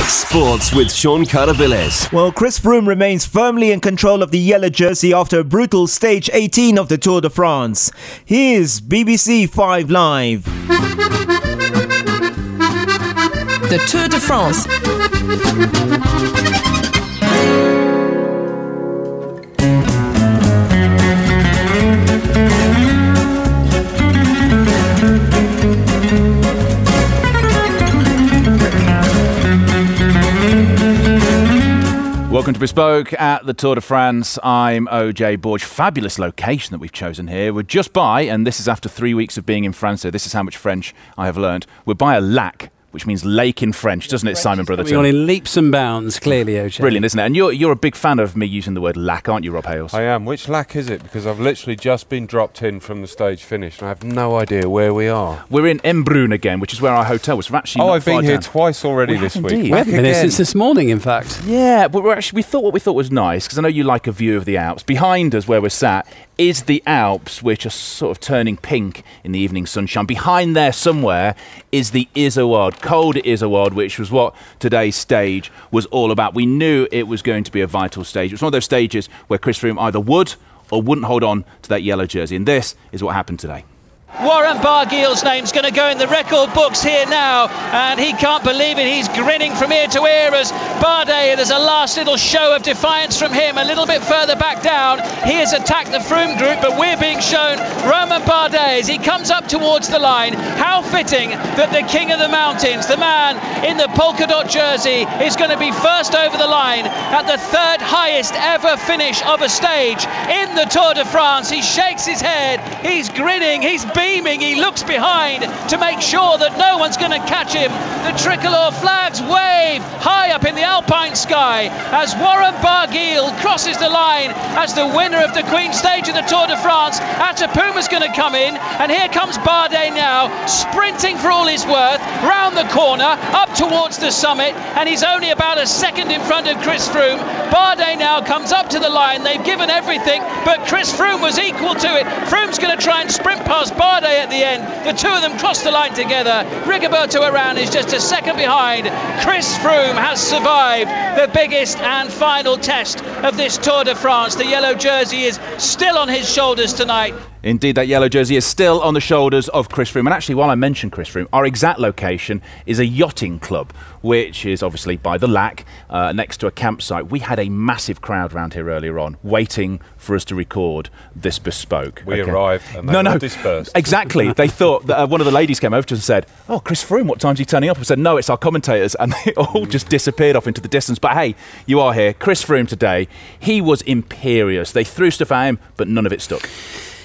Sports with Sean Caravilles. Well, Chris Froome remains firmly in control of the yellow jersey after a brutal stage 18 of the Tour de France. Here's BBC 5 Live. The Tour de France. Welcome to Bespoke at the Tour de France. I'm OJ Borge. Fabulous location that we've chosen here. We're just by, and this is after 3 weeks of being in France, so this is how much French I have learned. We're by a lac, which means lake in French, doesn't it, Simon Brotherton? Coming on in leaps and bounds, clearly, OJ. Brilliant, isn't it? And you're a big fan of me using the word lac, aren't you, Rob Hales? I am. Which lac is it? Because I've literally just been dropped in from the stage finish, and I have no idea where we are. We're in Embrun again, which is where our hotel was. We're actually I've been here twice already this week. We haven't been here since this morning, in fact. Yeah, but we thought what we thought was nice, because I know you like a view of the Alps. Behind us, where we're sat, is the Alps, which are sort of turning pink in the evening sunshine. Behind there somewhere is the Izoard, cold Izoard, which was what today's stage was all about. We knew it was going to be a vital stage. It was one of those stages where Chris Froome either would or wouldn't hold on to that yellow jersey. And this is what happened today. Warren Barguil's name's going to go in the record books here now, and he can't believe it. He's grinning from ear to ear as Bardet, there's a last little show of defiance from him a little bit further back down. He has attacked the Froome group, but we're being shown Romain Bardet as he comes up towards the line. How fitting that the king of the mountains, the man in the polka dot jersey, is going to be first over the line at the third highest ever finish of a stage in the Tour de France. He shakes his head, he's grinning, he's beaming, he looks behind to make sure that no one's going to catch him. The tricolour flags wave high up in the alpine sky as Warren Barguil crosses the line as the winner of the Queen stage of the Tour de France. Atapuma's going to come in, and here comes Bardet now, sprinting for all his worth, round the corner, up towards the summit, and he's only about a second in front of Chris Froome. Bardet now comes up to the line, they've given everything, but Chris Froome was equal to it. Froome's going to try and sprint past Bardet at the end. The two of them cross the line together. Rigoberto Urán is just a second behind. Chris Froome has survived the biggest and final test of this Tour de France. The yellow jersey is still on his shoulders tonight. Indeed, that yellow jersey is still on the shoulders of Chris Froome. And actually, while I mention Chris Froome, our exact location is a yachting club, which is obviously by the Lac, next to a campsite. We had a massive crowd around here earlier on, waiting for us to record this bespoke. We arrived and they were dispersed. Exactly. They thought that one of the ladies came over to us and said, "Oh, Chris Froome, what time's he turning up?" I said, "No, it's our commentators." And they all just disappeared off into the distance. But hey, you are here. Chris Froome today, he was imperious. They threw stuff at him, but none of it stuck.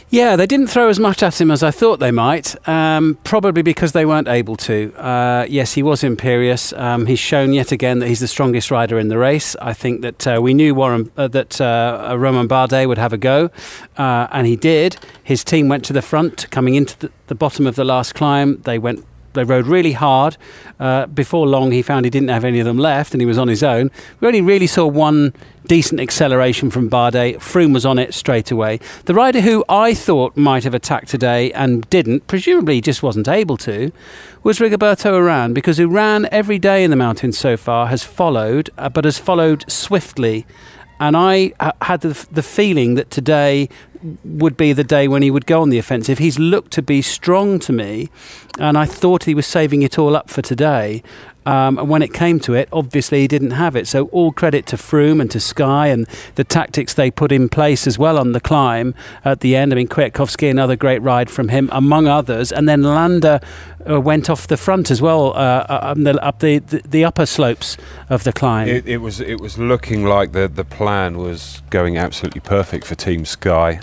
Yeah, they didn't throw as much at him as I thought they might, probably because they weren't able to. Yes, he was imperious. He's shown yet again that he's the strongest rider in the race. I think that we knew Romain Bardet would have a go, and he did. His team went to the front, coming into the bottom of the last climb. They rode really hard. Before long, he found he didn't have any of them left, and he was on his own. We only really saw one decent acceleration from Bardet. Froome was on it straight away. The rider who I thought might have attacked today and didn't, presumably just wasn't able to, was Rigoberto Urán, because Urán every day in the mountains so far has followed, but has followed swiftly. And I had the feeling that today would be the day when he would go on the offensive. He's looked to be strong to me, and I thought he was saving it all up for today. And when it came to it, obviously he didn't have it. So all credit to Froome and to Sky and the tactics they put in place as well on the climb at the end. I mean, Kwiatkowski, another great ride from him, among others. And then Landa went off the front as well, up the upper slopes of the climb. It was looking like the plan was going absolutely perfect for Team Sky.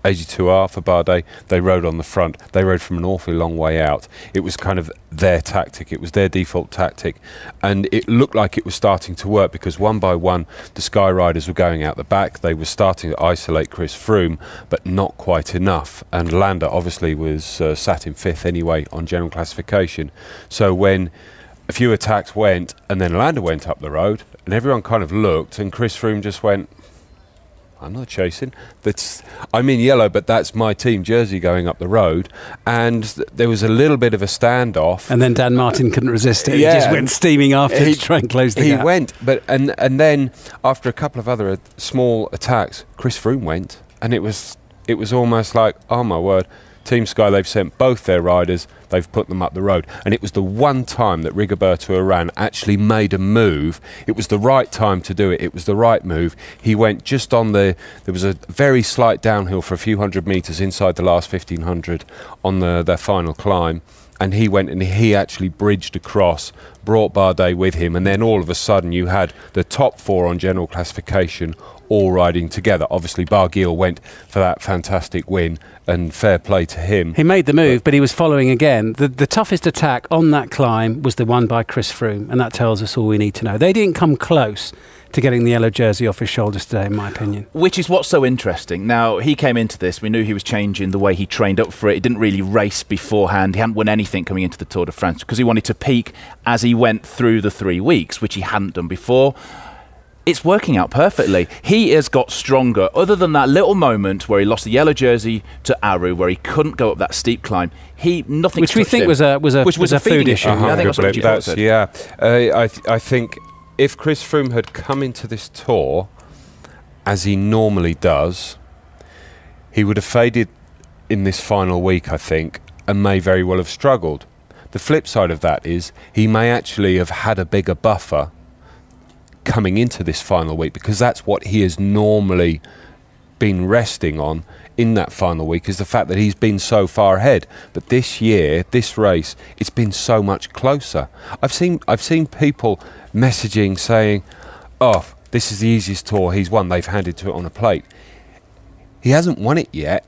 82R for Bardet. They rode on the front. They rode from an awfully long way out. It was kind of their tactic. It was their default tactic. And it looked like it was starting to work, because one by one, the Sky riders were going out the back. They were starting to isolate Chris Froome, but not quite enough. And Landa obviously was sat in fifth anyway on general classification. So when a few attacks went, and then Landa went up the road, and everyone kind of looked, and Chris Froome just went, I'm not chasing. I'm in yellow, but that's my team jersey going up the road. And there was a little bit of a standoff. And then Dan Martin couldn't resist it. Yeah, he just went steaming after to try and close the gap. He went, but and then after a couple of other small attacks, Chris Froome went, and it was almost like, oh my word, Team Sky, they've sent both their riders, they've put them up the road. And it was the one time that Rigoberto Urán actually made a move. It was the right time to do it. It was the right move. He went just on there was a very slight downhill for a few hundred metres inside the last 1,500 on their final climb. And he went and he actually bridged across, brought Bardet with him, and then all of a sudden you had the top 4 on general classification all riding together. Obviously Barguil went for that fantastic win, and fair play to him. He made the move, but he was following again. The toughest attack on that climb was the one by Chris Froome, and that tells us all we need to know. They didn't come close to getting the yellow jersey off his shoulders today, in my opinion. Which is what's so interesting. Now, he came into this, we knew he was changing the way he trained up for it. He didn't really race beforehand. He hadn't won anything coming into the Tour de France because he wanted to peak as he went through the 3 weeks, which he hadn't done before. It's working out perfectly. He has got stronger. Other than that little moment where he lost the yellow jersey to Aru, where he couldn't go up that steep climb, nothing. Which we think was a food issue. I think that's what you thought. Yeah, I think if Chris Froome had come into this Tour as he normally does, he would have faded in this final week, I think, and may very well have struggled. The flip side of that is he may actually have had a bigger buffer coming into this final week, because that's what he has normally been resting on in that final week, is the fact that he's been so far ahead. But this year, this race, it's been so much closer. I've seen people messaging saying, oh, this is the easiest Tour he's won, they've handed to it on a plate. He hasn't won it yet.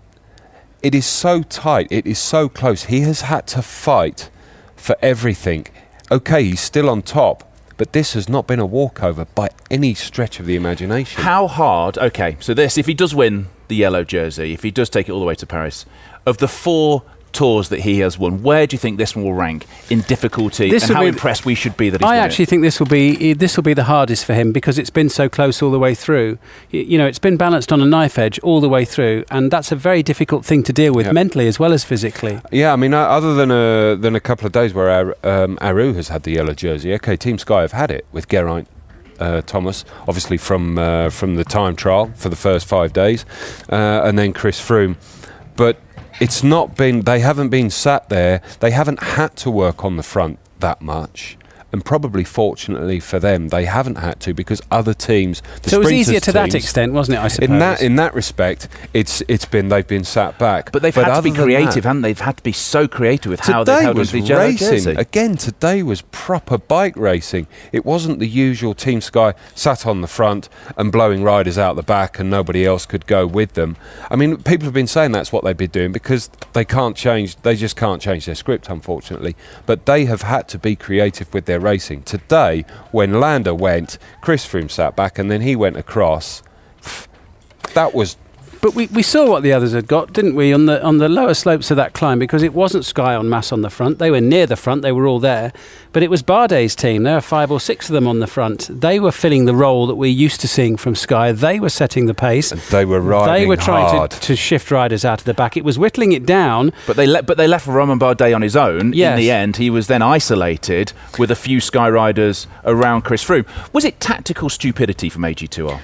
It is so tight, it is so close. He has had to fight for everything. Okay, he's still on top, but this has not been a walkover by any stretch of the imagination. How hard, okay, so this, if he does win the yellow jersey, if he does take it all the way to Paris, of the 4 tours that he has won, where do you think this one will rank in difficulty, and how impressed we should be that he's won it? I actually think this will be the hardest for him, because it's been so close all the way through. You know, it's been balanced on a knife edge all the way through, and that's a very difficult thing to deal with, mentally as well as physically. Yeah, I mean, other than a couple of days where Aru has had the yellow jersey, okay, Team Sky have had it with Geraint Thomas, obviously from the time trial for the first 5 days, and then Chris Froome, but it's not been, they haven't been sat there, they haven't had to work on the front that much, and probably fortunately for them they haven't had to, because other teams, so it was easier to that extent, wasn't it, I suppose? In that respect, they've been sat back, but they've had to be creative, haven't they? They've had to be so creative with how they've held onto the yellow jersey. Again, today was proper bike racing. It wasn't the usual Team Sky sat on the front and blowing riders out the back and nobody else could go with them. I mean, people have been saying that's what they've been doing because they just can't change their script, unfortunately. But they have had to be creative with their racing. Today, when Landa went, Chris Froome sat back and then he went across. That was... But we saw what the others had got, didn't we, on the lower slopes of that climb, because it wasn't Sky en masse on the front. They were near the front, they were all there. But it was Bardet's team. There were 5 or 6 of them on the front. They were filling the role that we're used to seeing from Sky. They were setting the pace. And they were riding hard. They were trying to shift riders out of the back. It was whittling it down. But they left Romain Bardet on his own. Yes. In the end, he was then isolated with a few Sky riders around Chris Froome. Was it tactical stupidity from AG2R?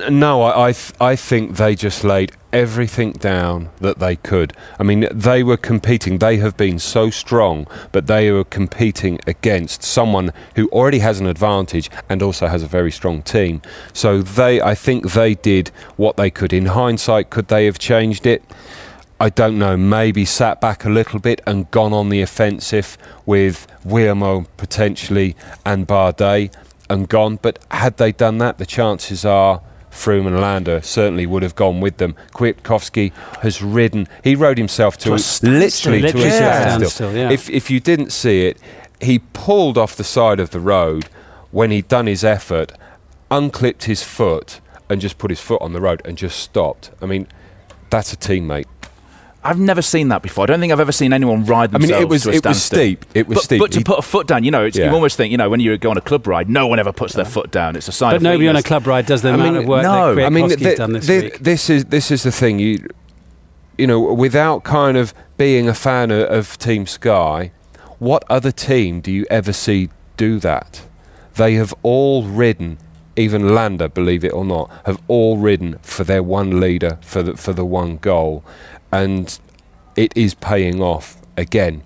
No, I think they just laid everything down that they could. I mean, they were competing. They have been so strong, but they were competing against someone who already has an advantage and also has a very strong team. So I think they did what they could. In hindsight, could they have changed it? I don't know, maybe sat back a little bit and gone on the offensive with Guillermo potentially and Bardet and gone, but had they done that, the chances are Froome and Landa certainly would have gone with them. Kwiatkowski has he rode himself to literally to a standstill. Yeah. If you didn't see it, he pulled off the side of the road when he'd done his effort, unclipped his foot and just put his foot on the road and just stopped. I mean, that's a teammate. I've never seen that before. I don't think I've ever seen anyone ride themselves to a standstill. It was steep. It was steep. But to put a foot down, you almost think, when you go on a club ride, no one ever puts their foot down. It's a sign of weakness. But nobody on a club ride does the amount of work that Kwiatkowski's done this week. This is the thing. You know, without kind of being a fan of Team Sky, what other team do you ever see do that? They have all ridden. Even Landa, believe it or not, have all ridden for their one leader, for the one goal, and it is paying off again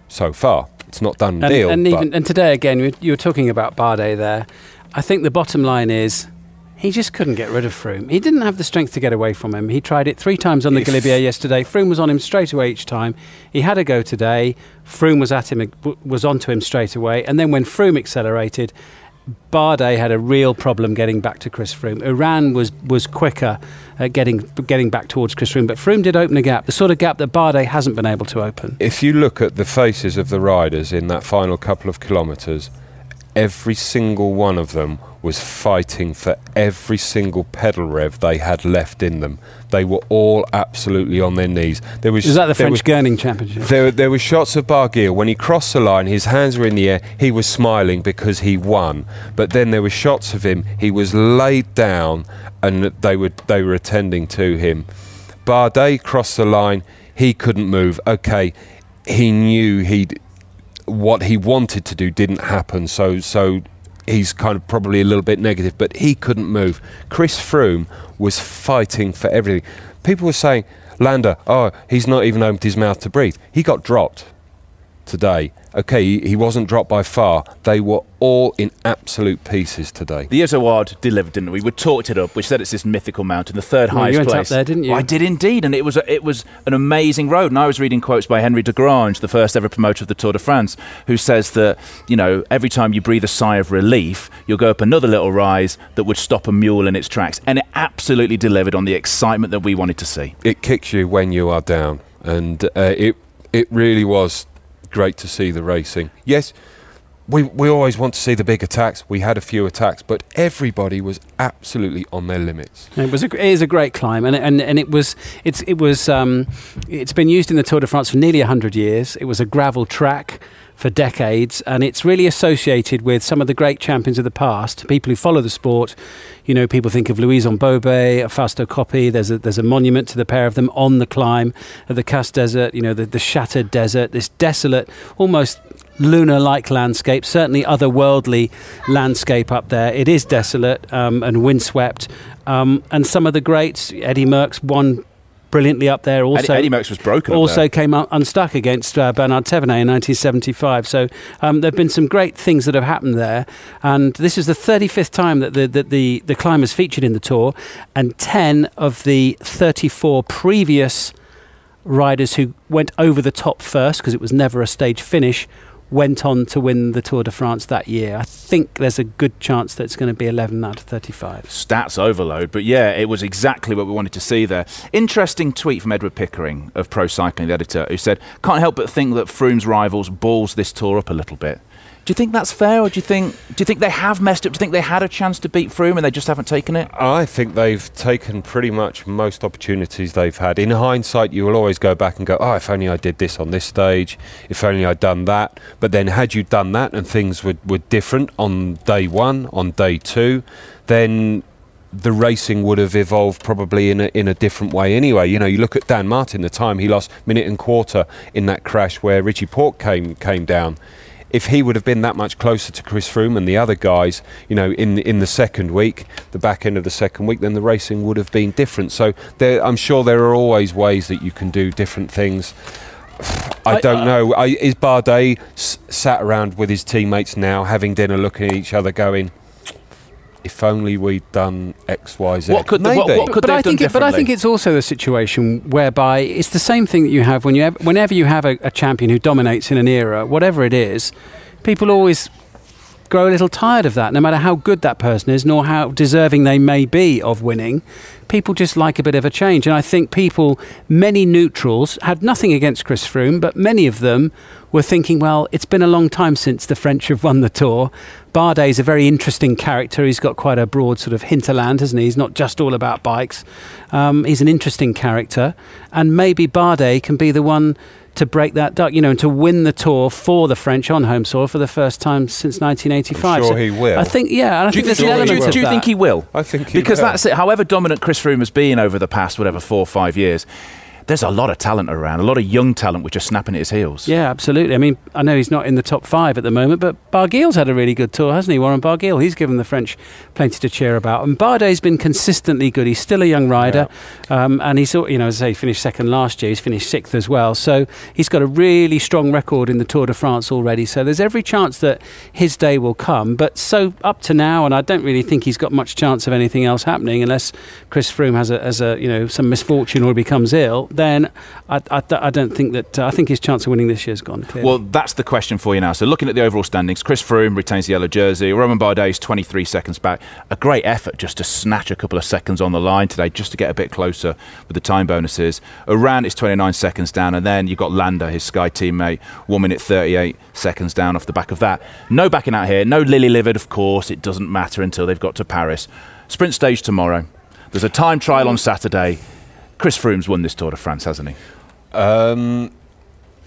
so far. It's not done deal. And today again, you were talking about Bardet there. I think the bottom line is he just couldn't get rid of Froome. He didn't have the strength to get away from him. He tried it 3 times on the Galibier yesterday. Froome was on him straight away each time. He had a go today. Froome was onto him straight away, and then when Froome accelerated, Bardet had a real problem getting back to Chris Froome. Iran was quicker at getting back towards Chris Froome, but Froome did open a gap, the sort of gap that Bardet hasn't been able to open. If you look at the faces of the riders in that final couple of kilometres, every single one of them was fighting for every single pedal rev they had left in them. They were all absolutely on their knees. Was that the French Gurning Championship? There were shots of Barguil. When he crossed the line, his hands were in the air. He was smiling because he won. But then there were shots of him. He was laid down and they were attending to him. Bardet crossed the line. He couldn't move. Okay, he knew what he wanted to do didn't happen. So he's kind of probably a little bit negative, but he couldn't move. Chris Froome was fighting for everything. People were saying, Landa, he's not even opened his mouth to breathe. He got dropped today. Okay, he wasn't dropped by far. They were all in absolute pieces today. The Izoard delivered, didn't we? We talked it up. We said it's this mythical mountain, the third highest place. You went up there, didn't you? I did indeed, and it was an amazing road. And I was reading quotes by Henry de Grange, the first ever promoter of the Tour de France, who says that, every time you breathe a sigh of relief, you'll go up another little rise that would stop a mule in its tracks. And it absolutely delivered on the excitement that we wanted to see. It kicks you when you are down, and it really was great to see the racing. Yes, we always want to see the big attacks. We had a few attacks, but everybody was absolutely on their limits. It is a great climb, and it's been used in the Tour de France for nearly 100 years. It was a gravel track for decades, and it's really associated with some of the great champions of the past, people who follow the sport. People think of Louison Bobet, Fausto Coppi. There's a monument to the pair of them on the climb of the Casse Desert, the shattered desert, this desolate, almost lunar-like landscape, certainly otherworldly landscape up there. It is desolate and windswept, and some of the greats, Eddie Merckx won brilliantly up there. Also, Eddie Merckx was broken. Also came unstuck against Bernard Thévenet in 1975. So there have been some great things that have happened there, and this is the 35th time that the climb has featured in the Tour, and 10 of the 34 previous riders who went over the top first, because it was never a stage finish, went on to win the Tour de France that year. I think there's a good chance that it's going to be 11 out of 35. Stats overload, but yeah, it was exactly what we wanted to see there. Interesting tweet from Edward Pickering of Pro Cycling, the editor, who said, can't help but think that Froome's rivals balls this Tour up a little bit. Do you think that's fair, or do you think they have messed up? Do you think they had a chance to beat Froome and they just haven't taken it? I think they've taken pretty much most opportunities they've had. In hindsight, you will always go back and go, if only I did this on this stage, if only I'd done that. But then had you done that and things were different on day one, on day two, then the racing would have evolved probably in a different way anyway. You look at Dan Martin, the time he lost, minute and quarter in that crash where Richie Porte came down. If he would have been that much closer to Chris Froome and the other guys, in the second week, the back end of the second week, then the racing would have been different. So I'm sure there are always ways that you can do different things. I don't know. Is Bardet sat around with his teammates now, having dinner, looking at each other, going, if only we'd done X, Y, Z. What could they have done differently? But I think it's also a situation whereby it's the same thing that you have whenever you have a champion who dominates in an era, whatever it is, people always grow a little tired of that, no matter how good that person is, nor how deserving they may be of winning. People just like a bit of a change. And I think many neutrals, had nothing against Chris Froome, but many of them were thinking, well, it's been a long time since the French have won the Tour. Bardet's a very interesting character. He's got quite a broad sort of hinterland, hasn't he? He's not just all about bikes. He's an interesting character, and maybe Barguil can be the one to break that duck, and to win the Tour for the French on home soil for the first time since 1985. I'm sure he will. I think, and I think there's an element of that. Do you think he will? I think he because will. That's it. However dominant Chris Froome has been over the past, 4 or 5 years, there's a lot of talent around, a lot of young talent which are snapping at his heels. Yeah, absolutely. I mean, I know he's not in the top 5 at the moment, but Barguil's had a really good tour, hasn't he? Warren Barguil. He's given the French plenty to cheer about. And Bardet's been consistently good. He's still a young rider. And he's, as I say, he finished second last year. He's finished 6th as well. So he's got a really strong record in the Tour de France already. So there's every chance that his day will come. But so up to now, and I don't really think he's got much chance of anything else happening unless Chris Froome has some misfortune or becomes ill, then I don't think that. I think his chance of winning this year's gone. Clearly. Well, that's the question for you now. So looking at the overall standings, Chris Froome retains the yellow jersey. Romain Bardet's 23 seconds back. A great effort just to snatch a couple of seconds on the line today, just to get a bit closer with the time bonuses. Oran is 29 seconds down, and then you've got Landa, his Sky teammate, 1 minute 38 seconds down off the back of that. No backing out here. No lily livered, of course. It doesn't matter until they've got to Paris. Sprint stage tomorrow. There's a time trial on Saturday. Chris Froome's won this Tour de France, hasn't he?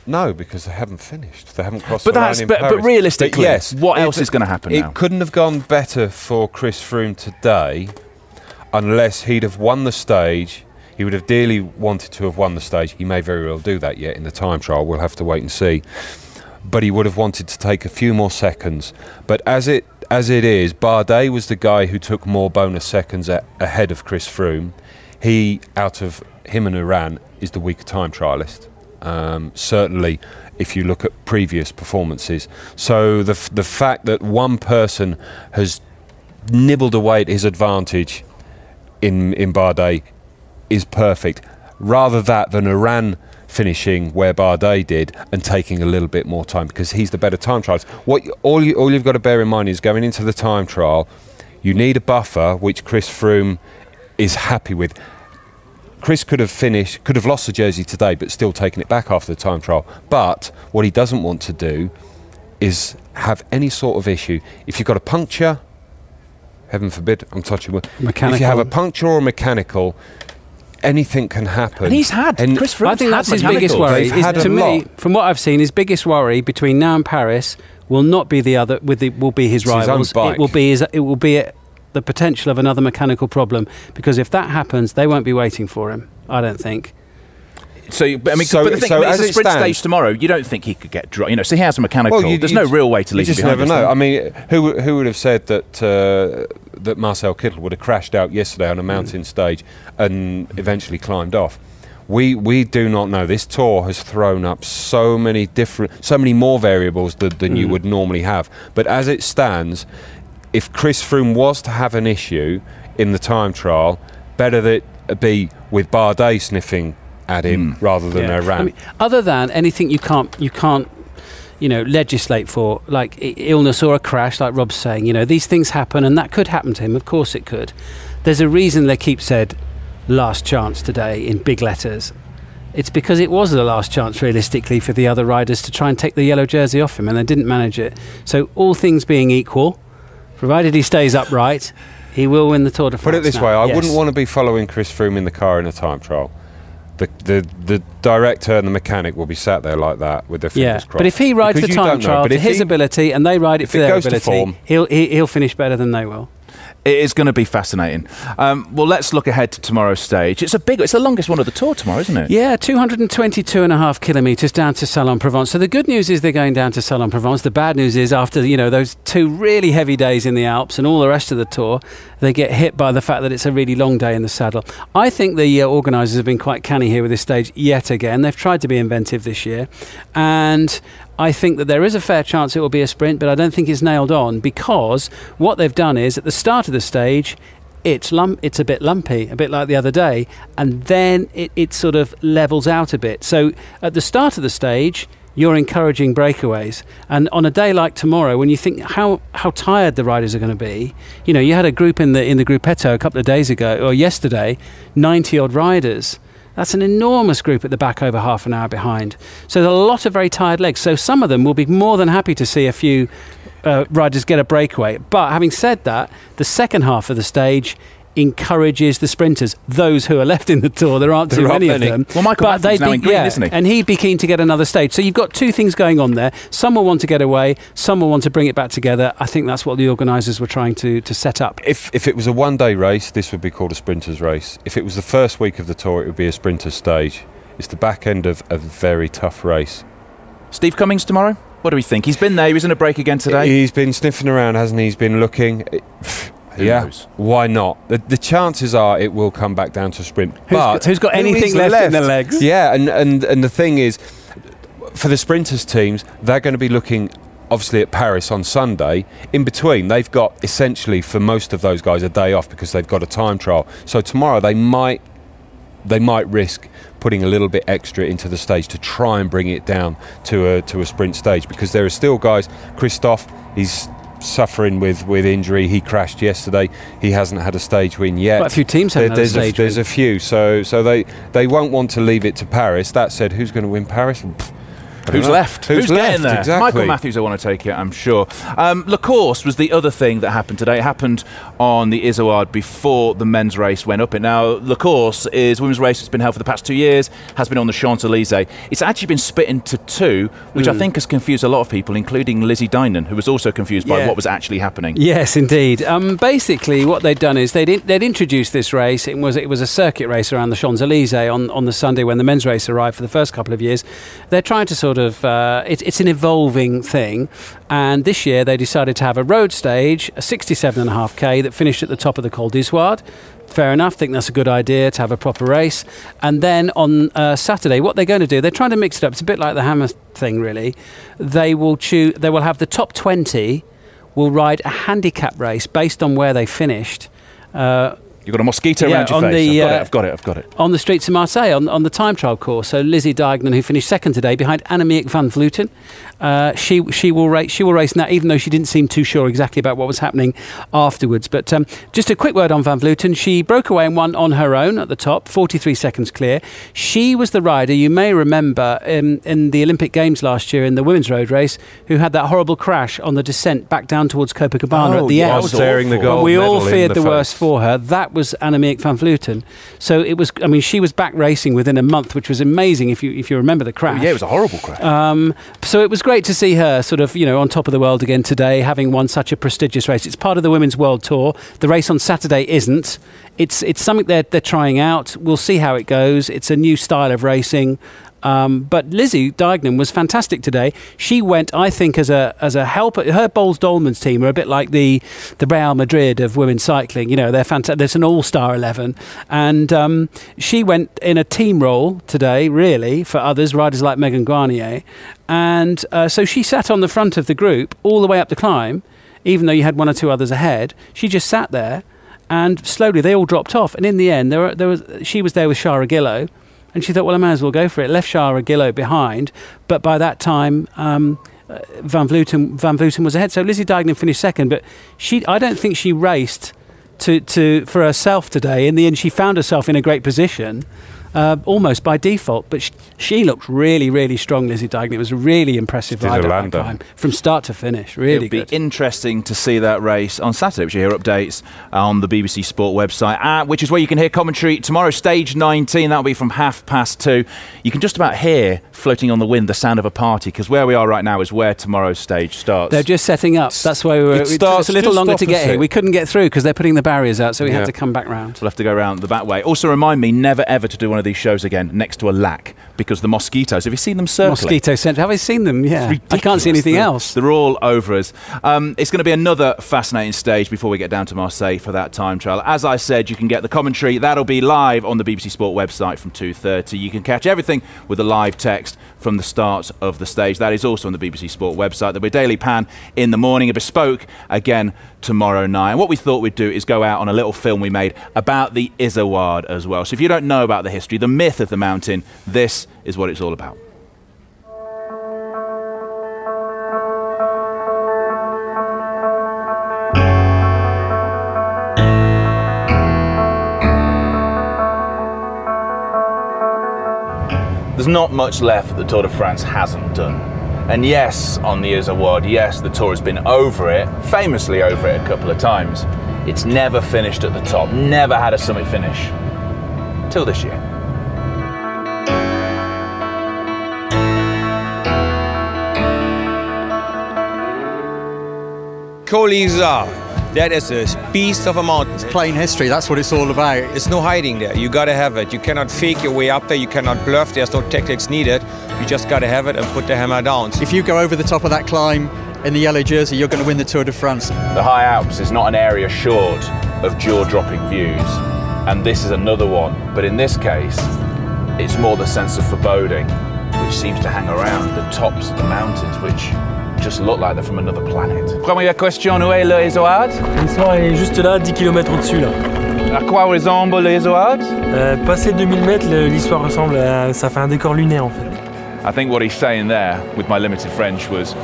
No, because they haven't finished. They haven't crossed the line in Paris. But realistically, yes, what else is going to happen now? It couldn't have gone better for Chris Froome today unless he'd have won the stage. He would have dearly wanted to have won the stage. He may very well do that yet in the time trial. We'll have to wait and see. But he would have wanted to take a few more seconds. But as it is, Barguil was the guy who took more bonus seconds ahead of Chris Froome. He, out of him and Oran, is the weaker time trialist. Certainly, if you look at previous performances. So the fact that one person has nibbled away at his advantage in Barguil is perfect. Rather that than Oran finishing where Barguil did and taking a little bit more time, because he's the better time trialist. All you've got to bear in mind is going into the time trial, you need a buffer, which Chris Froome is happy with. Chris could have lost the jersey today, but still taken it back after the time trial. But what he doesn't want to do is have any sort of issue. If you've got a puncture, heaven forbid, I'm touching wood. Mechanical. If you have a puncture or a mechanical, anything can happen. And he's had. Chris Froome's I think that's his biggest mechanicals. worry. They've had To a me, lot. from what I've seen, his biggest worry between now and Paris will not be will be his It's his own rivals. bike. It will be the potential of another mechanical problem, because if that happens, they won't be waiting for him, I don't think. But the thing, So it's as a it sprint stands- stage tomorrow. You don't think he could get dropped? So he has a mechanical. Well, There's no real way to leave you just him behind. never is know. there? I mean, who would have said that Marcel Kittel would have crashed out yesterday on a mountain stage and eventually climbed off? We do not know. This tour has thrown up so many more variables than you would normally have. But as it stands, if Chris Froome was to have an issue in the time trial, better that it be with Barguil sniffing at him rather than Oran. I mean, other than anything you can't legislate for, like illness or a crash, like Rob's saying, these things happen, and that could happen to him. Of course it could. There's a reason they keep said last chance today in big letters. It's because it was the last chance, realistically, for the other riders to try and take the yellow jersey off him, and they didn't manage it. So all things being equal, provided he stays upright, he will win the Tour de France. Put it this now. way, I Yes. wouldn't want to be following Chris Froome in the car in a time trial. The director and the mechanic will be sat there like that with their fingers crossed. But if he rides Because the you time don't know. trial But to if his he- ability and they ride it if for it their goes to ability, form- he'll finish better than they will. It is going to be fascinating. Well, let's look ahead to tomorrow's stage. It's the longest one of the tour tomorrow, isn't it? Yeah, 222.5 kilometres down to Salon-Provence. So the good news is they're going down to Salon-Provence. The bad news is after those 2 really heavy days in the Alps and all the rest of the tour, they get hit by the fact that it's a really long day in the saddle. I think the organisers have been quite canny here with this stage yet again. They've tried to be inventive this year, and I think that there is a fair chance it will be a sprint, but I don't think it's nailed on, because what they've done is at the start of the stage it's a bit lumpy, a bit like the other day, and then it sort of levels out a bit. So at the start of the stage you're encouraging breakaways, and on a day like tomorrow, when you think how tired the riders are going to be, you had a group in the Gruppetto a couple of days ago or yesterday, 90 odd riders. That's an enormous group at the back, over half an hour behind. So there are a lot of very tired legs. So some of them will be more than happy to see a few riders get a breakaway. But having said that, the second half of the stage encourages the sprinters, those who are left in the Tour. There aren't too many of them. Well, Michael Matthew's now in green, isn't he? And he'd be keen to get another stage. So you've got two things going on there. Some will want to get away, some will want to bring it back together. I think that's what the organisers were trying to set up. If it was a one-day race, this would be called a sprinters race. If it was the first week of the Tour, it would be a sprinters stage. It's the back end of a very tough race. Steve Cummings tomorrow? What do we think? He's been there, he was in a break again today. He's been sniffing around, hasn't he? He's been looking. Who knows? Why not? The chances are it will come back down to sprint. Who's got anything left in the legs? Yeah, and the thing is, for the sprinters teams, they're going to be looking obviously at Paris on Sunday. In between, they've got essentially, for most of those guys, a day off because they've got a time trial. So tomorrow they might risk putting a little bit extra into the stage to try and bring it down to a sprint stage, because there are still guys. Christophe, he's suffering with injury. He crashed yesterday. He hasn't had a stage win yet. Quite a few teams haven't had a stage win. There's a few, so they won't want to leave it to Paris. That said, who's going to win Paris? Who's left? Who's getting there? Exactly. Michael Matthews, I want to take it, I'm sure. La Course was the other thing that happened today. It happened on the Izoard before the men's race went up. Now, La Course is a women's race that's been held for the past 2 years, has been on the Champs-Élysées. It's actually been split into two, which I think has confused a lot of people, including Lizzie Dinan, who was also confused by what was actually happening. Yes, indeed. Basically, what they'd done is they'd introduced this race. It was a circuit race around the Champs-Élysées on the Sunday when the men's race arrived for the first couple of years. They're trying to sort of it's an evolving thing, and this year they decided to have a road stage, a 67.5k that finished at the top of the Col d'Izoard. Fair enough, think that's a good idea to have a proper race. And then on Saturday, what they're going to do, they're trying to mix it up. It's a bit like the Hammer thing, really. They will have the top 20 will ride a handicap race based on where they finished. You've got a mosquito around your face. I've got it. On the streets of Marseille, on the time trial course. So Lizzie Dinan, who finished second today behind Annemiek van Vleuten, she will race now, even though she didn't seem too sure exactly about what was happening afterwards. But just a quick word on van Vleuten. She broke away and won on her own at the top, 43 seconds clear. She was the rider, you may remember, in the Olympic Games last year in the women's road race, who had that horrible crash on the descent back down towards Copacabana at the end. Staring the gold we all medal feared in the face. worst for her. That was Annemiek van Vleuten. So it was. I mean, she was back racing within a month, which was amazing. If you remember the crash. Yeah, it was a horrible crash. So it was great to see her sort of on top of the world again today, having won such a prestigious race. It's part of the Women's World Tour. The race on Saturday isn't. It's something they're trying out. We'll see how it goes. It's a new style of racing. But Lizzie Dinan was fantastic today. She went, I think, as a helper. Her Boels-Dolman's team are a bit like the Real Madrid of women's cycling. They're fantastic. There's an all-star 11, and she went in a team role today, really, for others, riders like Megan Guarnier, and so she sat on the front of the group all the way up the climb, even though you had one or two others ahead. She just sat there, and slowly they all dropped off. And in the end, she was there with Shara Gillow. And she thought, well, I might as well go for it. Left Shara Gillow behind, but by that time, Van Vleuten was ahead. So Lizzie Dinan finished second, but I don't think she raced for herself today. In the end, she found herself in a great position, almost by default. But she looked really, really strong, Lizzie Dinan. It was a really impressive ride at that time, from start to finish. Really good. It'll be interesting to see that race on Saturday, which you hear updates on the BBC Sport website, which is where you can hear commentary tomorrow, stage 19. That'll be from 2:30. You can just about hear, floating on the wind, the sound of a party, because where we are right now is where tomorrow's stage starts. They're just setting up. That's why it took us a little longer to get here. We couldn't get through because they're putting the barriers out, so we had to come back round. We'll have to go around the back way. Also remind me never ever to do one of these shows again next to a lac, because the mosquitoes, have you seen them circling? Mosquito centre. Have I seen them? Yeah. I can't see anything else. They're all over us. It's going to be another fascinating stage before we get down to Marseille for that time trial. As I said, you can get the commentary. That'll be live on the BBC Sport website from 2:30. You can catch everything with a live text from the start of the stage. That is also on the BBC Sport website. There'll be a Daily Pan in the morning, a bespoke again tomorrow night. And what we thought we'd do is go out on a little film we made about the Izoard as well. So if you don't know about the history, the myth of the mountain, this is what it's all about. There's not much left that the Tour de France hasn't done. And yes, on the Izoard, yes, the Tour has been over it, famously over it a couple of times. It's never finished at the top, never had a summit finish. Till this year. Col d'Izoard, that is a beast of a mountain. It's plain history, that's what it's all about. There's no hiding there, you gotta have it. You cannot fake your way up there, you cannot bluff, there's no tactics needed. You just gotta have it and put the hammer down. If you go over the top of that climb in the yellow jersey, you're going to win the Tour de France. The High Alps is not an area short of jaw-dropping views, and this is another one. But in this case, it's more the sense of foreboding, which seems to hang around the tops of the mountains, which just look like they're from another planet. Première question, où est le Izoard? L'Izoard est juste là, 10 km au-dessus là. À quoi ressemble le Izoard? Passé 2000 mètres, l'Izoard ressemble à... ça fait un décor lunaire en fait. I think what he's saying there, with my limited French, was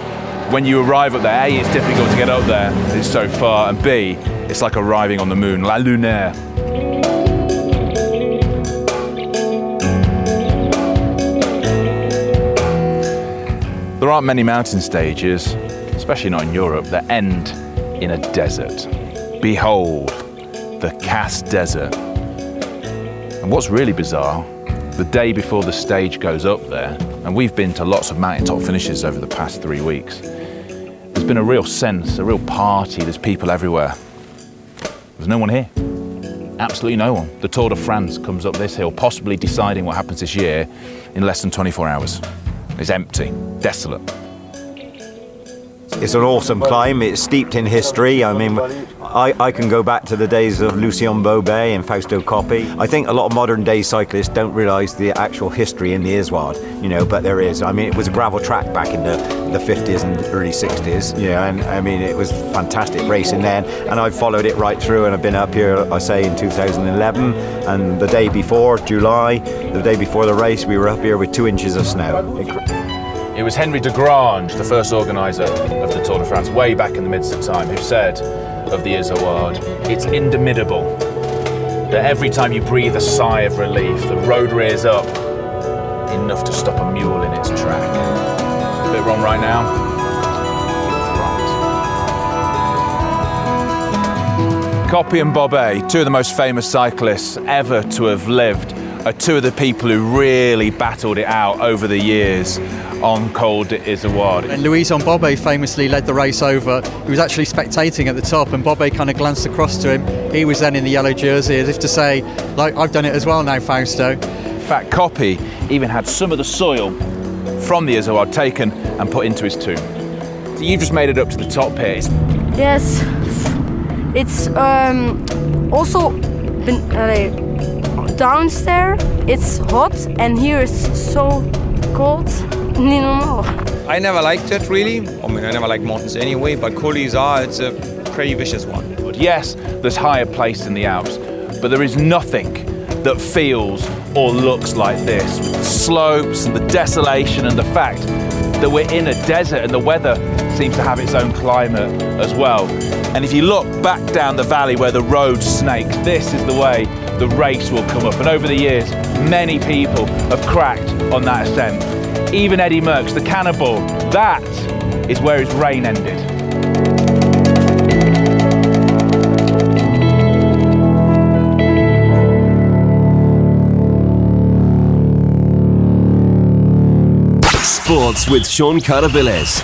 when you arrive up there, A, it's difficult to get up there, it's so far, and B, it's like arriving on the moon, la lunaire. There aren't many mountain stages, especially not in Europe, that end in a desert. Behold, the Cass Desert. And what's really bizarre, the day before the stage goes up there, and we've been to lots of mountaintop finishes over the past 3 weeks, there's been a real sense, a real party, there's people everywhere. There's no one here. Absolutely no one. The Tour de France comes up this hill, possibly deciding what happens this year in less than 24 hours. It's empty, desolate. It's an awesome climb, it's steeped in history. I mean, I can go back to the days of Lucien Bobet and Fausto Coppi. I think a lot of modern day cyclists don't realise the actual history in the Izoard, you know, but there is. I mean, it was a gravel track back in the 50s and early 60s, you know, and I mean, it was fantastic racing then, and I've followed it right through, and I've been up here, I say, in 2011, and the day before, July, the day before the race, we were up here with 2 inches of snow. It was Henry de Grange, the first organiser of the Tour de France, way back in the midst of time, who said of the Izoard, it's indomitable, that every time you breathe a sigh of relief, the road rears up enough to stop a mule in its track. A bit wrong right now? Right. Coppi and Bobet, two of the most famous cyclists ever to have lived, are two of the people who really battled it out over the years on Col d'Izoard. And Louison Bobet famously led the race over. He was actually spectating at the top, and Bobet kind of glanced across to him. He was then in the yellow jersey, as if to say, like, I've done it as well now, Fausto. In fact, Coppi even had some of the soil from the Izoard taken and put into his tomb. So you've just made it up to the top here. Yes, it's also been downstairs. It's hot, and here it's so cold. I never liked it really. I mean, I never liked mountains anyway, but Col d'Izoard, it's a pretty vicious one. But yes, there's higher place in the Alps, but there is nothing that feels or looks like this. With the slopes and the desolation and the fact that we're in a desert and the weather seems to have its own climate as well. And if you look back down the valley where the road snakes, this is the way the race will come up. And over the years, many people have cracked on that ascent. Even Eddie Merckx, the cannibal, that is where his reign ended. Sports with Sean Caravilles.